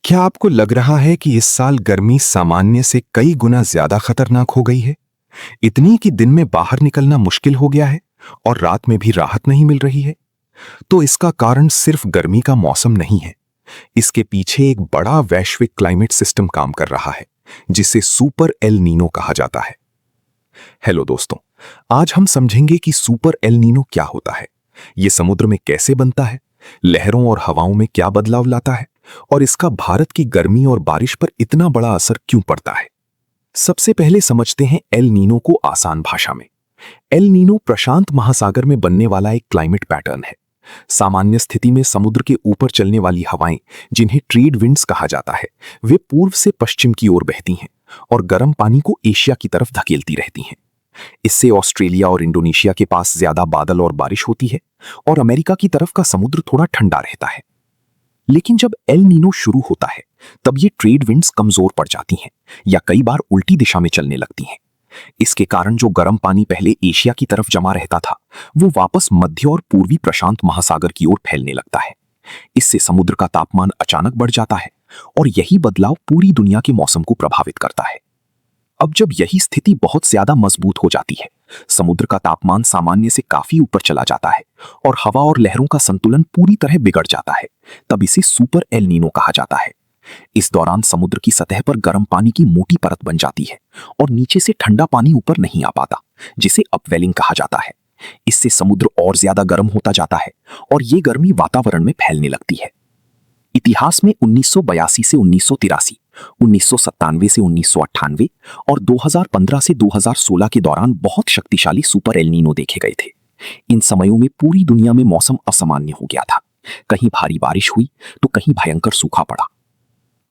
क्या आपको लग रहा है कि इस साल गर्मी सामान्य से कई गुना ज्यादा खतरनाक हो गई है? इतनी कि दिन में बाहर निकलना मुश्किल हो गया है और रात में भी राहत नहीं मिल रही है? तो इसका कारण सिर्फ गर्मी का मौसम नहीं है। इसके पीछे एक बड़ा वैश्विक क्लाइमेट सिस्टम काम कर रहा है, जिसे सुपर एल नीनो कहा जाता है। हेलो दोस्तों, आज हम समझेंगे कि सुपर एल नीनो क्या होता है, ये समुद्र में कैसे बनता है, लहरों और हवाओं में क्या बदलाव लाता है और इसका भारत की गर्मी और बारिश पर इतना बड़ा असर क्यों पड़ता है। सबसे पहले समझते हैं एल नीनो को आसान भाषा में। एल नीनो प्रशांत महासागर में बनने वाला एक क्लाइमेट पैटर्न है। सामान्य स्थिति में समुद्र के ऊपर चलने वाली हवाएं, जिन्हें ट्रेड विंड्स कहा जाता है, वे पूर्व से पश्चिम की ओर बहती हैं और गर्म पानी को एशिया की तरफ धकेलती रहती हैं। इससे ऑस्ट्रेलिया और इंडोनेशिया के पास ज्यादा बादल और बारिश होती है और अमेरिका की तरफ का समुद्र थोड़ा ठंडा रहता है। लेकिन जब एल नीनो शुरू होता है, तब ये ट्रेड विंड्स कमजोर पड़ जाती हैं या कई बार उल्टी दिशा में चलने लगती हैं। इसके कारण जो गर्म पानी पहले एशिया की तरफ जमा रहता था, वो वापस मध्य और पूर्वी प्रशांत महासागर की ओर फैलने लगता है। इससे समुद्र का तापमान अचानक बढ़ जाता है और यही बदलाव पूरी दुनिया के मौसम को प्रभावित करता है। अब जब यही स्थिति बहुत ज्यादा मजबूत हो जाती है, समुद्र का तापमान सामान्य से काफी ऊपर चला जाता है और हवा और लहरों का संतुलन पूरी तरह बिगड़ जाता है, तब इसे सुपर एल नीनो कहा जाता है। इस दौरान समुद्र की सतह पर गर्म पानी की मोटी परत बन जाती है और नीचे से ठंडा पानी ऊपर नहीं आ पाता, जिसे अपवेलिंग कहा जाता है। इससे समुद्र और ज्यादा गर्म होता जाता है और ये गर्मी वातावरण में फैलने लगती है। इतिहास में 1982 से 1983, 1997 से 1998 और 2015 से 2016 के दौरान बहुत शक्तिशाली सुपर एल नीनो देखे गए थे। इन समयों में पूरी दुनिया में मौसम असामान्य हो गया था। कहीं भारी बारिश हुई तो कहीं भयंकर सूखा पड़ा।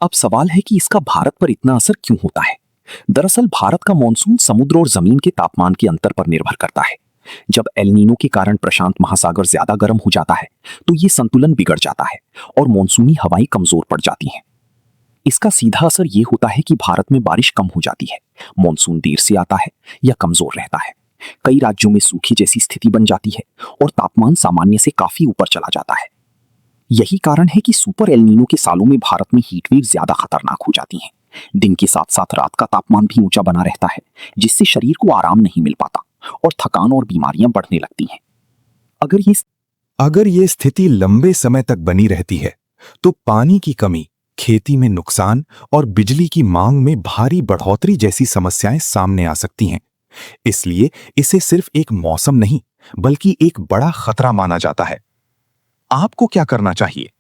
अब सवाल है कि इसका भारत पर इतना असर क्यों होता है। दरअसल भारत का मॉनसून समुद्र और जमीन के तापमान के अंतर पर निर्भर करता है। जब एल नीनो के कारण प्रशांत महासागर ज्यादा गर्म हो जाता है, तो ये संतुलन बिगड़ जाता है और मॉनसूनी हवाएं कमजोर पड़ जाती हैं। इसका सीधा असर ये होता है कि भारत में बारिश कम हो जाती है, मॉनसून देर से आता है या कमजोर रहता है। कई राज्यों में सूखी जैसी स्थिति बन जाती है और तापमान सामान्य से काफी ऊपर चला जाता है। यही कारण है कि सुपर एल नीनो के सालों में भारत में हीटवेव ज्यादा खतरनाक हो जाती हैं। दिन के साथ साथ रात का तापमान भी ऊंचा बना रहता है, जिससे शरीर को आराम नहीं मिल पाता और थकान और बीमारियां बढ़ने लगती हैं। अगर ये स्थिति लंबे समय तक बनी रहती है, तो पानी की कमी, खेती में नुकसान और बिजली की मांग में भारी बढ़ोतरी जैसी समस्याएं सामने आ सकती हैं। इसलिए इसे सिर्फ एक मौसम नहीं, बल्कि एक बड़ा खतरा माना जाता है। आपको क्या करना चाहिए?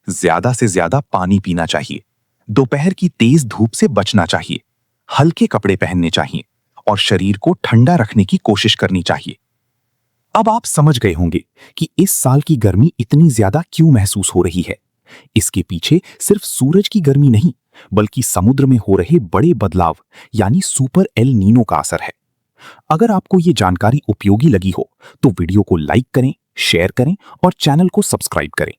ज्यादा से ज्यादा पानी पीना चाहिए, दोपहर की तेज धूप से बचना चाहिए, हल्के कपड़े पहनने चाहिए और शरीर को ठंडा रखने की कोशिश करनी चाहिए। अब आप समझ गए होंगे कि इस साल की गर्मी इतनी ज्यादा क्यों महसूस हो रही है। इसके पीछे सिर्फ सूरज की गर्मी नहीं, बल्कि समुद्र में हो रहे बड़े बदलाव यानी सुपर एल नीनो का असर है। अगर आपको ये जानकारी उपयोगी लगी हो, तो वीडियो को लाइक करें, शेयर करें और चैनल को सब्सक्राइब करें।